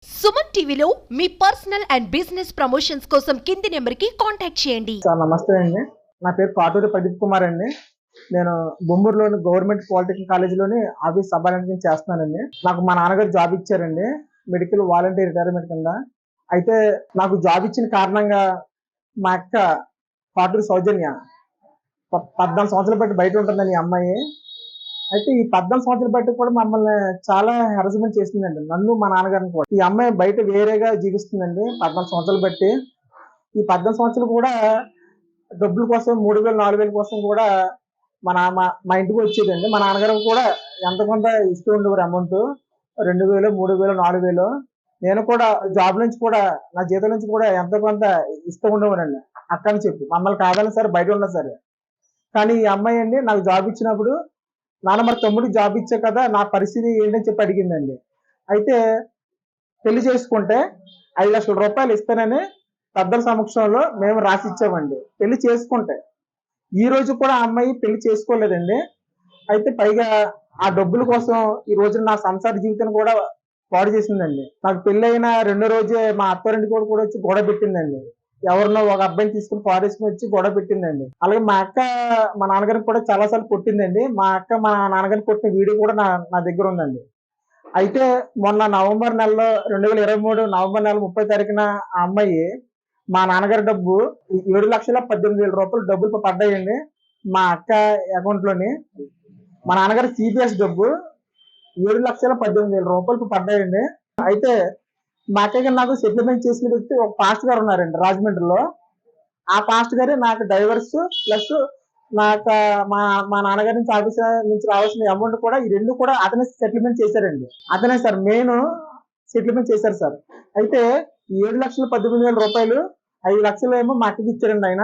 సుమన్ టీవీలో మీ personal and business promotions కోసం కింది నెంబర్కి కాంటాక్ట్ చేయండి. సార్ నమస్తే అండి. నా పేరు కాటూరి ప్రదీప్ కుమార్ అండి. నేను బొమ్మూరులోని గవర్నమెంట్ పాలిటెక్నిక్ కాలేజీలోని ఆఫీస్ సబార్డినేట్ చేస్తున్నానండి. నాకు మా నాన్నగారు జాబ్ ఇచ్చారండి, మెడికల్ వాలంటీర్ రిటైర్మెంట్ కింద. అయితే నాకు జాబ్ ఇచ్చిన కారణంగా మా అక్క కాటూరి సౌజన్య 14 సంవత్సరాలు బట్టి బయట ఉంటుందండి ఈ అమ్మాయి. అయితే ఈ 14 సంవత్సరాలు బట్టి కూడా మమ్మల్ని చాలా హెరాస్మెంట్ చేస్తుందండి, నన్ను మా నాన్నగారిని కూడా. ఈ అమ్మాయి బయట వేరేగా జీవిస్తుందండి 14 సంవత్సరాలు బట్టి. ఈ 14 సంవత్సరాలు కూడా డబ్బుల కోసం 3000 4000 కోసం కూడా మా ఇంటికి వచ్చేదండి. మా నాన్నగారు కూడా ఎంత కొంత ఇస్తూ ఉండేవారు అమౌంట్, 2000 3000 4000. నేను కూడా జాబ్ నుంచి కూడా నా జీతం నుంచి కూడా ఎంతో కొంత ఇస్తూ ఉండేవారండి అక్కని చెప్పి, మమ్మల్ని కాదని సరే బయట ఉన్నా సరే. కానీ ఈ అమ్మాయి అండి నాకు జాబ్ ఇచ్చినప్పుడు, నాన్న మరి తమ్ముడికి జాబ్ ఇచ్చా కదా, నా పరిస్థితి ఏంటని చెప్పి అడిగిందండి. అయితే పెళ్లి చేసుకుంటే 5 లక్షల రూపాయలు ఇస్తానని పెద్దల సమక్షంలో మేము రాసి ఇచ్చామండి పెళ్లి చేసుకుంటే. ఈ రోజు కూడా ఆ అమ్మాయి పెళ్లి చేసుకోలేదండి. అయితే పైగా ఆ డబ్బుల కోసం ఈ రోజు నా సంసార జీవితాన్ని కూడా పాడు చేసిందండి. నాకు పెళ్లి అయిన 2 రోజే మా అత్తారింటి కూడా వచ్చి గొడవ పెట్టిందండి. ఎవరినో ఒక అబ్బాయిని తీసుకుని ఫారెస్ట్ వచ్చి గొడవ పెట్టిందండి. అలాగే మా అక్క మా నాన్నగారికి కూడా చాలా సార్లు కొట్టిందండి. మా అక్క మా నాన్నగారిని కొట్టిన వీడియో కూడా నా దగ్గర ఉందండి. అయితే మొన్న నవంబర్ నెలలో 2023 నవంబర్ నెల 30 తారీఖున ఆ అమ్మాయి మా నాన్నగారి డబ్బు 7,18,000 డబ్బులు పడ్డాయండి మా అక్క అకౌంట్ లోని. మా నాన్నగారి సిపిఎస్ డబ్బు 7,18,000 పడ్డాయండి. అయితే మా అక్కకి నాకు సెటిల్మెంట్ చేసిన వ్యక్తి ఒక పాస్ట్ గారు ఉన్నారండి రాజమండ్రిలో. ఆ పాస్ట్ గారే నాకు డైవర్స్ ప్లస్ నాకు మా మా నాన్నగారి నుంచి ఆఫీస్ నుంచి రావాల్సిన అమౌంట్ కూడా, ఈ రెండు కూడా అతనే సెటిల్మెంట్ చేశారండి. అతనే సార్ మెయిన్ సెటిల్మెంట్ చేశారు సార్. అయితే 7,18,000 5 లక్షలు ఏమో మా అక్కకి ఇచ్చారండి ఆయన.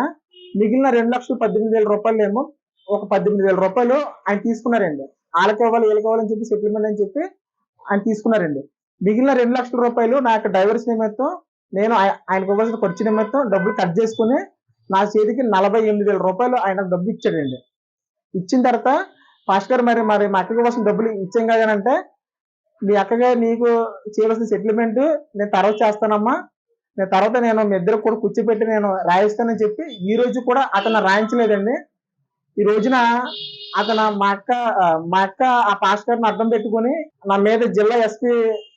మిగిలిన 2,18,000 ఏమో ఒక 18,000 ఆయన తీసుకున్నారండి. వాళ్ళకి ఇవ్వాలి వీళ్ళకి ఇవ్వాలని చెప్పి సెటిల్మెంట్ అని చెప్పి ఆయన తీసుకున్నారండి. మిగిలిన 2 లక్షల నాకు డైవర్స్ నిమిత్తం నేను ఆయనకు ఇవ్వాల్సిన ఖర్చు నిమిత్తం డబ్బులు కట్ చేసుకుని నా చేతికి 48,000 ఆయన డబ్బు ఇచ్చాడండి. ఇచ్చిన తర్వాత పాస్ట్ గారు మరి మరి మా అక్కకి ఇవ్వాల్సిన డబ్బులు ఇచ్చాం కదంటే, మీ అక్కగా నీకు చేయవలసిన సెటిల్మెంట్ నేను తర్వాత చేస్తానమ్మా, నేను మీ ఇద్దరు కూడా కూర్చోపెట్టి నేను రాయిస్తానని చెప్పి ఈ రోజు కూడా అతను రాయించలేదండి. ఈ రోజున అతను మా అక్క ఆ పాస్ట్ గారిని అర్థం పెట్టుకుని నా మీద జిల్లా ఎస్పీ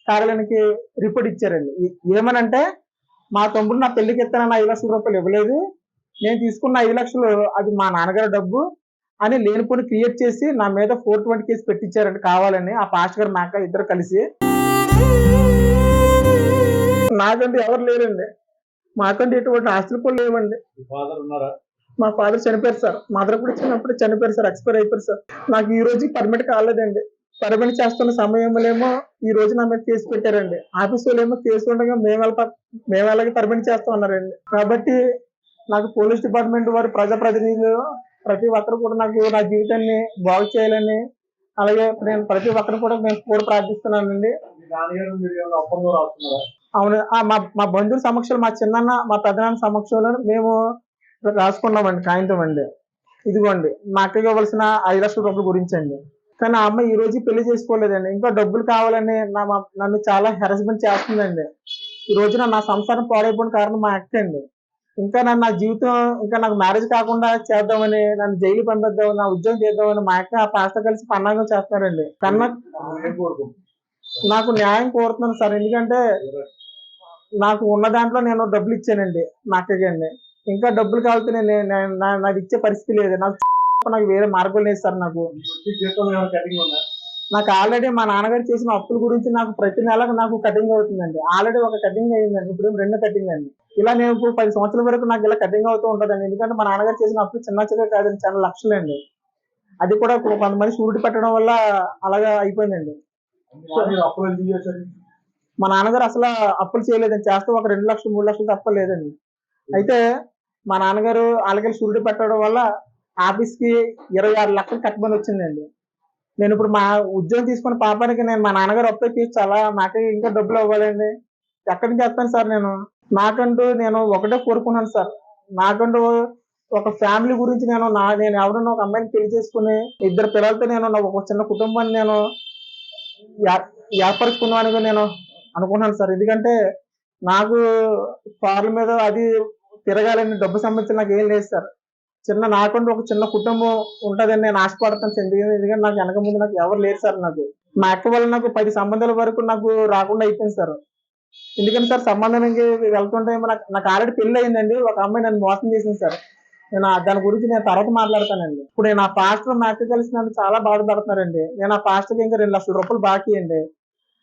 కార్యాలయానికి రిపోర్ట్ ఇచ్చారండి. ఏమనంటే, మా తమ్ముడు నా పెళ్లికి ఇస్తానన్న 5 లక్షల ఇవ్వలేదు, నేను తీసుకున్న 5 లక్షలు అది మా నాన్నగారి డబ్బు అని లేనిపోని క్రియేట్ చేసి నా మీద 420 కేసు పెట్టించారండి కావాలని ఆ పాస్ట్ గారు మా అక్క ఇద్దరు కలిసి. నాకంటే ఎవరు లేరండి, మాకంటే ఎటువంటి ఆస్తులు కూడా లేవండి. మా ఫాదర్ చనిపోయారు సార్, మదర్ కూడా చిన్నప్పుడు చనిపోయారు సార్, ఎక్స్పైర్ అయిపోయారు సార్. నాకు ఈ రోజు పర్మిట్ కాలేదండి. పర్మిట్ చేస్తున్న సమయంలోనేమో ఈ రోజు నా మీద కేసు పెట్టారండి. ఆఫీస్ వాళ్ళు ఏమో కేసు ఉండగా మేము ఎలాగే పర్మిట్ చేస్తా ఉన్నారండి. కాబట్టి నాకు పోలీస్ డిపార్ట్మెంట్ వారు ప్రజాప్రతినిధులు ప్రతి ఒక్కరు కూడా నాకు నా జీవితాన్ని బాగు చేయాలని, అలాగే నేను ప్రతి ఒక్కరు కూడా మేము కూడా ప్రార్థిస్తున్నానండి. అవును, మా బంధువుల సమక్షంలో, మా చిన్న మా పెద్దనాన్న సమక్షంలో మేము రాసుకున్నామండి కాగితం అండి. ఇదిగోండి మా అక్కకి ఇవ్వాల్సిన 5 లక్షల రూపాయల గురించి అండి. కానీ ఆ అమ్మాయి ఈ రోజు పెళ్లి చేసుకోలేదండి. ఇంకా డబ్బులు కావాలని నన్ను చాలా హెరాస్మెంట్ చేస్తుందండి. ఈ రోజున నా సంసారం పాడైపోయిన కారణం మా అక్క అండి. ఇంకా నా జీవితం ఇంకా నాకు మ్యారేజ్ కాకుండా చేద్దామని, నన్ను జైలు పంపిద్దామని, నా ఉద్యోగం చేద్దామని మా అక్క ఆ పాస్టర్ కలిసి పన్నాగం చేస్తున్నారండి. కన్నా నాకు న్యాయం కోరుతున్నాను సార్. ఎందుకంటే నాకు ఉన్న దాంట్లో నేను డబ్బులు ఇచ్చానండి మా అక్కకి అండి. ఇంకా డబ్బులు కావాలంటే నాకు ఇచ్చే పరిస్థితి లేదు. నాకు వేరే మార్గం లేదు సార్. నాకు ఆల్రెడీ మా నాన్నగారు చేసిన అప్పుల గురించి నాకు ప్రతి నెలకు నాకు కటింగ్ అవుతుందండి. ఆల్రెడీ ఒక కటింగ్ అయిందండి, ఇప్పుడు 2 కటింగ్ అండి. ఇలా నేను ఇప్పుడు 10 సంవత్సరాల వరకు నాకు ఇలా కటింగ్ అవుతూ ఉంటుందండి. ఎందుకంటే మా నాన్నగారు చేసిన అప్పులు చిన్న కాదండి, చాలా లక్షలండి. అది కూడా కొంతమంది షూరిటీ పెట్టడం వల్ల అలాగా అయిపోయిందండి. మా నాన్నగారు అసలు అప్పులు చేయలేదండి. చేస్తే ఒక 2 లక్షలు 3 లక్షలు తప్ప లేదండి. అయితే మా నాన్నగారు అలాగే షూరిటీ పెట్టడం వల్ల ఆఫీస్కి 26 లక్షలు కట్టమని వచ్చిందండి. నేను ఇప్పుడు మా ఉద్యోగం తీసుకున్న పాపానికి నేను మా నాన్నగారు అప్పు తీర్చాలా, నాకే ఇంకా డబ్బులు ఇవ్వాలండి. ఎక్కడి నుంచి చేస్తాను సార్ నేను? నేను ఒకటే కోరుకున్నాను సార్. నాకంటూ ఒక ఫ్యామిలీ గురించి నేను ఎవరన్నా ఒక అమ్మాయిని పెళ్లి చేసుకుని 2 పిల్లలతో నేను ఒక చిన్న కుటుంబాన్ని నేను ఏర్పరచుకున్నాను. నేను అనుకుంటున్నాను సార్. ఎందుకంటే నాకు కార్ల మీద అది తిరగాలని డబ్బు సంబంధించి నాకు ఏం లేదు సార్. నాకంటూ ఒక చిన్న కుటుంబం ఉంటదని నేను ఆశపడతాను సార్. ఎందుకంటే నాకు వెనక ముందు నాకు ఎవరు లేరు సార్ నాకు. మా అక్క వల్ల నాకు 10 సంబంధాల వరకు నాకు రాకుండా అయిపోయింది సార్. ఎందుకంటే సార్ సంబంధానికి వెళ్తుంటే నాకు ఆల్రెడీ పెళ్లి అయిందండి. ఒక అమ్మాయి నన్ను మోసం చేసింది సార్. దాని గురించి నేను తర్వాత మాట్లాడతానండి. ఇప్పుడు నేను ఆ పాస్టర్ మా అక్క కలిసి నన్ను చాలా బాధపడుతున్నారండి. నేను ఆ పాస్టర్‌కి ఇంకా ₹2,00,000 బాకీ అండి.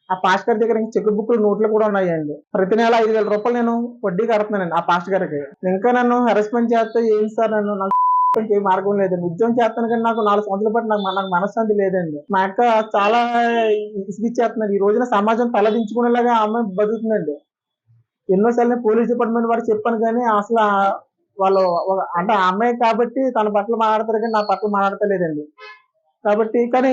ఆ పాస్టర్ గారి దగ్గర ఇంకా చెక్ బుక్‌లు, నోట్లు కూడా ఉన్నాయండి. ప్రతి నెల ₹5,000 నేను వడ్డీ కడుతున్నానండి ఆ పాస్టర్ గారికి. ఇంకా నన్ను హెరాస్మెంట్ చేస్తే ఏంటి సార్ నాకు ఏ మార్గం లేదండి. ఉద్యోగం చేస్తాను కానీ నాకు 4 సంవత్సరాల పాటు నాకు మనశ్శాంతి లేదండి. మా అక్క చాలా ఇసిగిచ్చేస్తున్నారు. ఈ రోజున సమాజం తలదించుకునేలాగా ఆ అమ్మాయి బతుకుతుందండి. ఎన్నో సార్లు నేను పోలీస్ డిపార్ట్మెంట్ వారికి చెప్పాను కానీ అసలు వాళ్ళు అంటే ఆ అమ్మాయి కాబట్టి తన పట్ల మాట్లాడతారు కానీ నా పట్ల మాట్లాడతలేదండి. కాబట్టి కానీ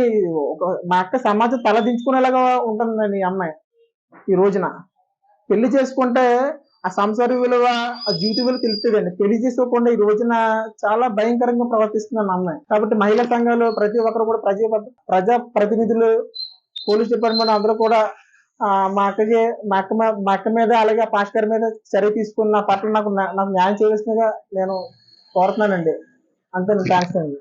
మా అక్క సమాజం తలదించుకునేలాగా ఉంటుందండి ఈ అమ్మాయి ఈ రోజున. పెళ్లి చేసుకుంటే ఆ సంసార విలువ, ఆ జీవిత విలువ తెలుస్తదండి. పెళ్లి చేసుకోకుండా ఈ రోజున చాలా భయంకరంగా ప్రవర్తిస్తుందండి ఆ అమ్మాయి. కాబట్టి మహిళా సంఘాలు ప్రతి ఒక్కరు కూడా ప్రజా ప్రతినిధులు, పోలీస్ డిపార్ట్మెంట్ అందరూ కూడా మా అక్కకి మా అక్క మీద అలాగే ఆ పాస్టర్ గారి మీద చర్య తీసుకుని నా పట్ల నాకు న్యాయం చేయవలసిందిగా నేను కోరుతున్నానండి. అంతే, థాంక్స్ అండి.